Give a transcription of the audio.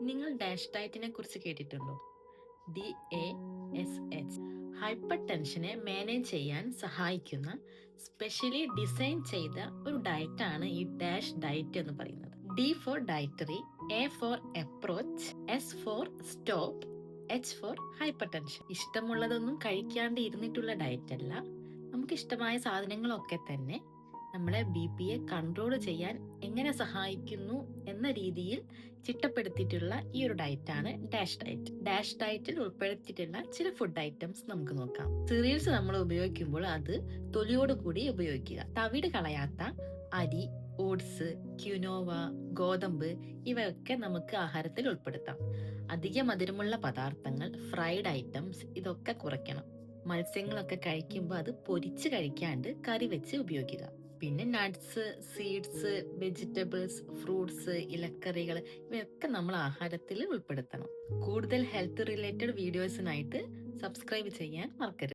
നിങ്ങൾ ഡാഷ് ഡയറ്റിനെ കുറിച്ച് കേട്ടിട്ടുണ്ടോ? DASH ഹൈപ്പർ ടെൻഷനെ മാനേജ് ചെയ്യാൻ സഹായിക്കുന്ന സ്പെഷ്യലി ഡിസൈൻ ചെയ്ത ഒരു ഡയറ്റാണ് ഈ ഡാഷ് ഡയറ്റ് എന്ന് പറയുന്നത്. D for dietary, A for approach, S for stop, H for ഹൈപ്പർ ടെൻഷൻ. ഇഷ്ടമുള്ളതൊന്നും കഴിക്കാണ്ട് ഇരുന്നിട്ടുള്ള ഡയറ്റ് അല്ല. നമുക്ക് ഇഷ്ടമായ സാധനങ്ങളൊക്കെ തന്നെ നമ്മളെ BP കൺട്രോൾ ചെയ്യാൻ എങ്ങനെ സഹായിക്കുന്നു എന്ന രീതിയിൽ ചിട്ടപ്പെടുത്തിയിട്ടുള്ള ഈ ഒരു ഡയറ്റാണ് ഡാഷ് ഡയറ്റ്. ഡാഷ് ഡയറ്റിൽ ഉൾപ്പെടുത്തിയിട്ടുള്ള ചില ഫുഡ് ഐറ്റംസ് നമുക്ക് നോക്കാം. സീരിയൽസ് നമ്മൾ ഉപയോഗിക്കുമ്പോൾ അത് തൊലിയോട് കൂടി ഉപയോഗിക്കുക. തവിട് കളയാത്ത അരി, ഓട്സ്, ക്യുനോവ, ഗോതമ്പ് ഇവയൊക്കെ നമുക്ക് ആഹാരത്തിൽ ഉൾപ്പെടുത്താം. അധിക മധുരമുള്ള പദാർത്ഥങ്ങൾ, ഫ്രൈഡ് ഐറ്റംസ് ഇതൊക്കെ കുറയ്ക്കണം. മത്സ്യങ്ങളൊക്കെ കഴിക്കുമ്പോൾ അത് പൊരിച്ച് കഴിക്കാണ്ട് കറി വെച്ച് ഉപയോഗിക്കുക. പിന്നെ നട്ട്സ്, സീഡ്സ്, വെജിറ്റബിൾസ്, ഫ്രൂട്ട്സ്, ഇലക്കറികൾ ഇവയൊക്കെ നമ്മൾ ആഹാരത്തിൽ ഉൾപ്പെടുത്തണം. കൂടുതൽ ഹെൽത്ത് റിലേറ്റഡ് വീഡിയോസിനായിട്ട് സബ്സ്ക്രൈബ് ചെയ്യാൻ മറക്കരുത്.